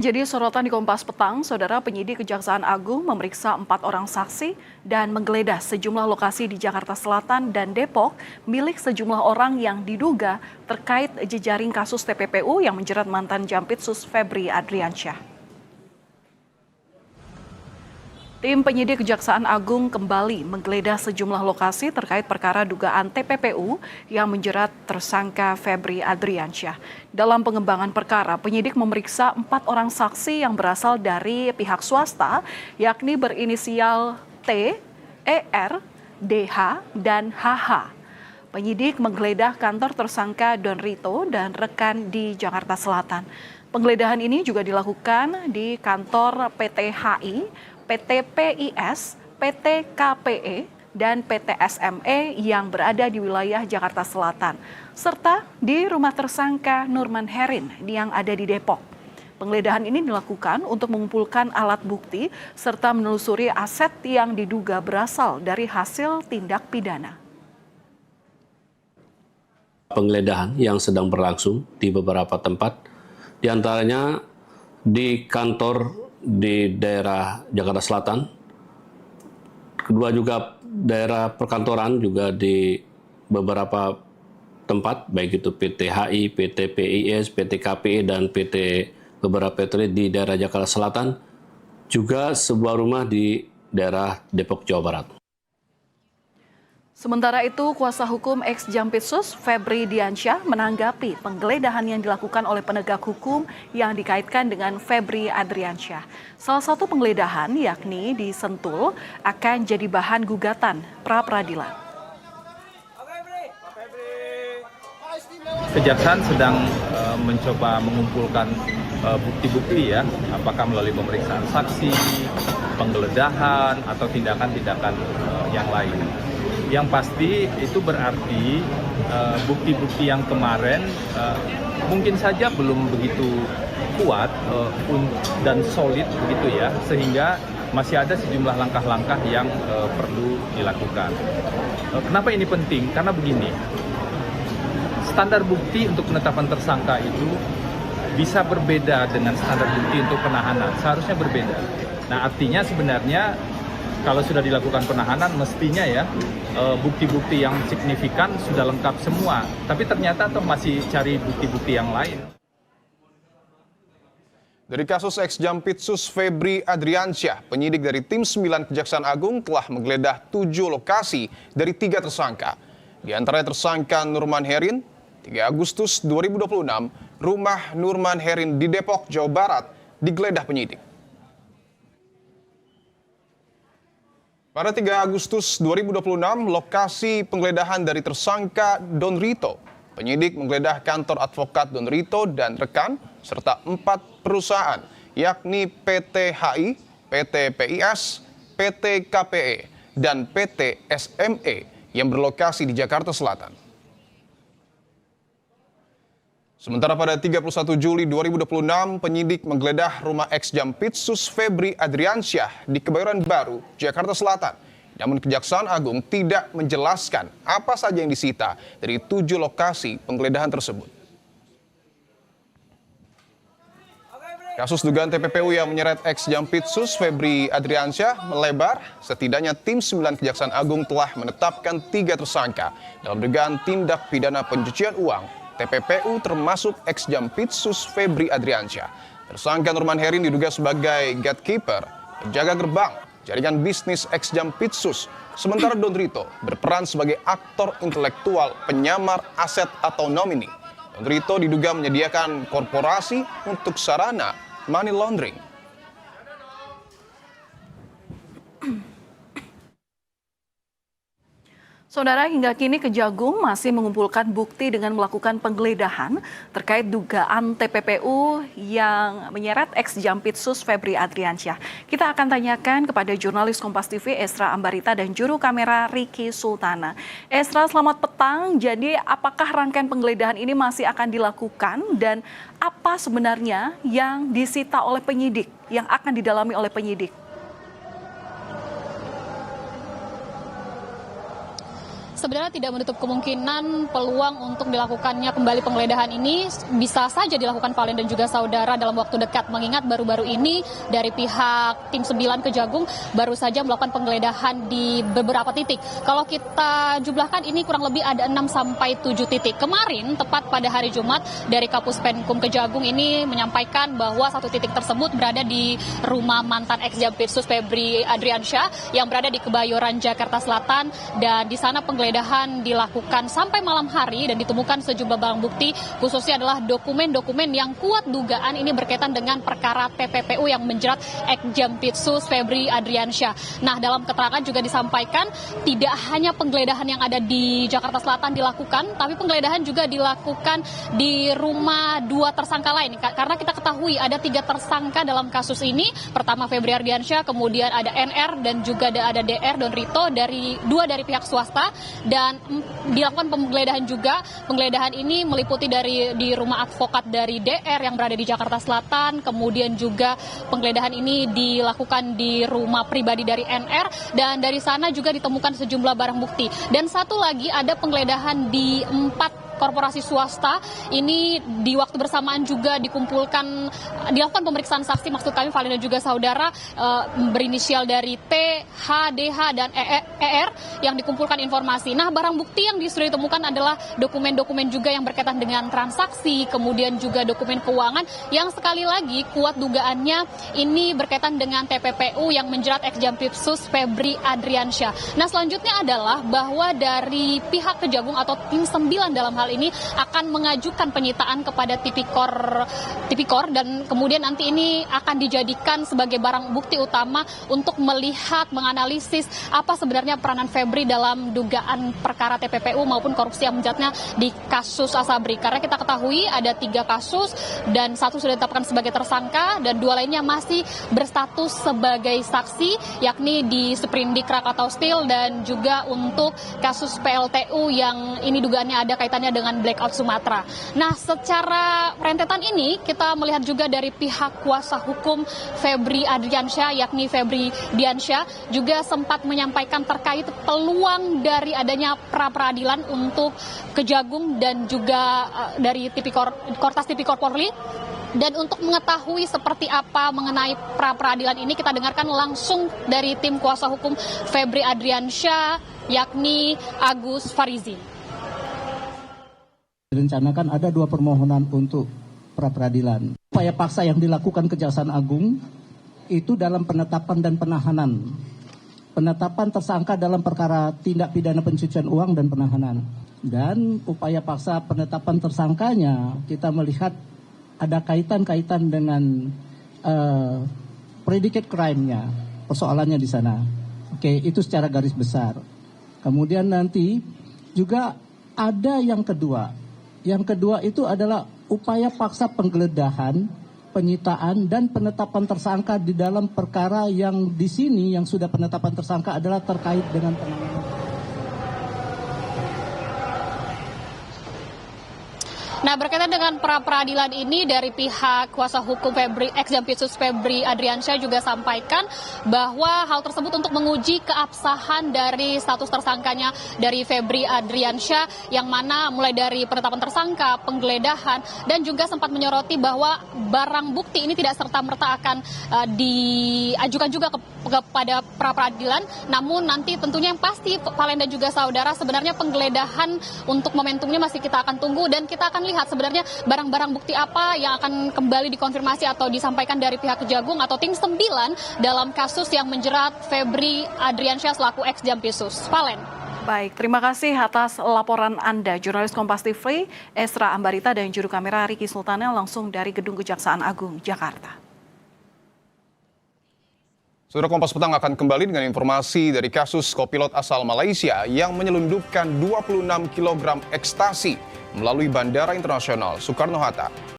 Jadi sorotan di Kompas Petang, Saudara penyidik Kejaksaan Agung memeriksa 4 orang saksi dan menggeledah sejumlah lokasi di Jakarta Selatan dan Depok milik sejumlah orang yang diduga terkait jejaring kasus TPPU yang menjerat mantan Jampitsus Febri Adriansyah. Tim penyidik Kejaksaan Agung kembali menggeledah sejumlah lokasi terkait perkara dugaan TPPU yang menjerat tersangka Febri Adriansyah. Dalam pengembangan perkara, penyidik memeriksa 4 orang saksi yang berasal dari pihak swasta, yakni berinisial T, ER, DH, dan HH. Penyidik menggeledah kantor tersangka Don Rito dan rekan di Jakarta Selatan. Penggeledahan ini juga dilakukan di kantor PT HI, PT PIS, PT KPE, dan PT SME yang berada di wilayah Jakarta Selatan, serta di rumah tersangka Nurman Herin yang ada di Depok. Penggeledahan ini dilakukan untuk mengumpulkan alat bukti serta menelusuri aset yang diduga berasal dari hasil tindak pidana. Penggeledahan yang sedang berlangsung di beberapa tempat, diantaranya di kantor di daerah Jakarta Selatan, kedua juga daerah perkantoran juga di beberapa tempat, baik itu PT HI, PT PIS, PT KPE, dan PT beberapa PT di daerah Jakarta Selatan, juga sebuah rumah di daerah Depok, Jawa Barat. Sementara itu, kuasa hukum ex-Jampitsus Febri Diansyah menanggapi penggeledahan yang dilakukan oleh penegak hukum yang dikaitkan dengan Febri Adriansyah. Salah satu penggeledahan, yakni di Sentul, akan jadi bahan gugatan pra-peradilan. Kejaksaan sedang mencoba mengumpulkan bukti-bukti ya, apakah melalui pemeriksaan saksi, penggeledahan, atau tindakan-tindakan yang lain. Yang pasti itu berarti bukti-bukti yang kemarin mungkin saja belum begitu kuat dan solid begitu ya, sehingga masih ada sejumlah langkah-langkah yang perlu dilakukan. Kenapa ini penting? Karena begini, standar bukti untuk penetapan tersangka itu bisa berbeda dengan standar bukti untuk penahanan, seharusnya berbeda. Nah, artinya sebenarnya kalau sudah dilakukan penahanan, mestinya ya bukti-bukti yang signifikan sudah lengkap semua. Tapi ternyata toh masih cari bukti-bukti yang lain. Dari kasus ex-Jampitsus Febri Adriansyah, penyidik dari Tim 9 Kejaksaan Agung telah menggeledah 7 lokasi dari 3 tersangka. Di antaranya tersangka Nurman Herin, 3 Agustus 2026, rumah Nurman Herin di Depok, Jawa Barat, digeledah penyidik. Pada 3 Agustus 2026, lokasi penggeledahan dari tersangka Don Rito. Penyidik menggeledah kantor advokat Don Rito dan rekan, serta 4 perusahaan, yakni PT HI, PT PIS, PT KPE, dan PT SME yang berlokasi di Jakarta Selatan. Sementara pada 31 Juli 2026, penyidik menggeledah rumah ex-Jampitsus Febri Adriansyah di Kebayoran Baru, Jakarta Selatan. Namun Kejaksaan Agung tidak menjelaskan apa saja yang disita dari 7 lokasi penggeledahan tersebut. Kasus dugaan TPPU yang menyeret ex-Jampitsus Febri Adriansyah melebar. Setidaknya Tim 9 Kejaksaan Agung telah menetapkan 3 tersangka dalam dugaan tindak pidana pencucian uang TPPU, termasuk ex-Jampitsus Febri Adriansyah. Tersangka Nurman Herin diduga sebagai gatekeeper, penjaga gerbang jaringan bisnis ex-Jampitsus. Sementara Don Rito berperan sebagai aktor intelektual penyamar aset atau nomini. Don Rito diduga menyediakan korporasi untuk sarana money laundering. Saudara, hingga kini Kejagung masih mengumpulkan bukti dengan melakukan penggeledahan terkait dugaan TPPU yang menyeret ex-Jampitsus Febri Adriansyah. Kita akan tanyakan kepada jurnalis Kompas TV Esra Ambarita dan juru kamera Riki Sultana. Esra, selamat petang. Jadi apakah rangkaian penggeledahan ini masih akan dilakukan dan apa sebenarnya yang disita oleh penyidik, yang akan didalami oleh penyidik? sebenarnya tidak menutup kemungkinan peluang untuk dilakukannya kembali penggeledahan ini bisa saja dilakukan Valen dan juga saudara dalam waktu dekat, mengingat baru-baru ini dari pihak tim 9 Kejagung baru saja melakukan penggeledahan di beberapa titik. Kalau kita jumlahkan ini kurang lebih ada 6 sampai 7 titik. Kemarin tepat pada hari Jumat dari Kapus Penkum Kejagung ini menyampaikan bahwa satu titik tersebut berada di rumah mantan ex-Jampitsus Febri Adriansyah yang berada di Kebayoran, Jakarta Selatan, dan di sana penggeledahan dilakukan sampai malam hari dan ditemukan sejumlah barang bukti, khususnya adalah dokumen-dokumen yang kuat dugaan ini berkaitan dengan perkara TPPU yang menjerat ex-Jampitsus Febri Adriansyah. Nah, dalam keterangan juga disampaikan tidak hanya penggeledahan yang ada di Jakarta Selatan dilakukan, tapi penggeledahan juga dilakukan di rumah 2 tersangka lain. Karena kita ketahui ada 3 tersangka dalam kasus ini. Pertama Febri Ardiansyah, kemudian ada NR dan juga ada DR Don Rito, dari 2 dari pihak swasta, dan dilakukan penggeledahan juga. Penggeledahan ini meliputi di rumah advokat dari DR yang berada di Jakarta Selatan, kemudian juga penggeledahan ini dilakukan di rumah pribadi dari NR, dan dari sana juga ditemukan sejumlah barang bukti. Dan satu lagi ada penggeledahan di 4 korporasi swasta. Ini di waktu bersamaan juga dilakukan pemeriksaan saksi, maksud kami Valen dan juga saudara, berinisial dari T, H, DH, dan ER yang dikumpulkan informasi. Nah, barang bukti yang sudah ditemukan adalah dokumen-dokumen juga yang berkaitan dengan transaksi, kemudian juga dokumen keuangan yang sekali lagi kuat dugaannya ini berkaitan dengan TPPU yang menjerat ex-Jampitsus Febri Adriansyah. Nah, selanjutnya adalah bahwa dari pihak Kejagung atau tim 9 dalam hal ini akan mengajukan penyitaan kepada Tipikor, dan kemudian nanti ini akan dijadikan sebagai barang bukti utama untuk melihat, menganalisis apa sebenarnya peranan Febri dalam dugaan perkara TPPU maupun korupsi yang menjeratnya di kasus Asabri. Karena kita ketahui ada 3 kasus dan 1 sudah ditetapkan sebagai tersangka dan 2 lainnya masih berstatus sebagai saksi, yakni di Sprindik Krakatau Steel dan juga untuk kasus PLTU yang ini dugaannya ada kaitannya dengan Blackout Sumatera. Nah, secara rentetan ini kita melihat juga dari pihak kuasa hukum Febri Adriansyah, yakni Febri Diansyah, juga sempat menyampaikan terkait peluang dari adanya pra-peradilan untuk Kejagung dan juga dari Kortas Tipikor Polri. Dan untuk mengetahui seperti apa mengenai pra-peradilan ini, kita dengarkan langsung dari tim kuasa hukum Febri Adriansyah, yakni Agus Farizi. Direncanakan ada 2 permohonan untuk pra-peradilan. Upaya paksa yang dilakukan Kejaksaan Agung itu dalam penetapan dan penahanan. Penetapan tersangka dalam perkara tindak pidana pencucian uang dan penahanan. Dan upaya paksa penetapan tersangkanya kita melihat ada kaitan-kaitan dengan predicate crime-nya, persoalannya di sana. Oke, itu secara garis besar. Kemudian nanti juga ada yang kedua. Yang kedua itu adalah upaya paksa penggeledahan, penyitaan, dan penetapan tersangka di dalam perkara yang di sini yang sudah penetapan tersangka adalah terkait dengan penanganan. Nah, berkaitan dengan pra-peradilan ini dari pihak kuasa hukum ex-Jampitsus Febri Adriansyah juga sampaikan bahwa hal tersebut untuk menguji keabsahan dari status tersangkanya dari Febri Adriansyah, yang mana mulai dari penetapan tersangka, penggeledahan, dan juga sempat menyoroti bahwa barang bukti ini tidak serta-merta akan diajukan juga kepada pra-peradilan. Namun nanti tentunya yang pasti Valen dan juga saudara, sebenarnya penggeledahan untuk momentumnya masih kita akan tunggu, dan kita akan lihat sebenarnya barang-barang bukti apa yang akan kembali dikonfirmasi atau disampaikan dari pihak Kejagung atau tim 9 dalam kasus yang menjerat Febri Adriansyah selaku ex-Jampitsus. Valen. Baik, terima kasih atas laporan Anda, jurnalis Kompas TV, Esra Ambarita, dan juru kamera Riki Sultana langsung dari Gedung Kejaksaan Agung, Jakarta. Saudara, Kompas Petang akan kembali dengan informasi dari kasus kopilot asal Malaysia yang menyelundupkan 26 kg ekstasi melalui Bandara Internasional Soekarno-Hatta.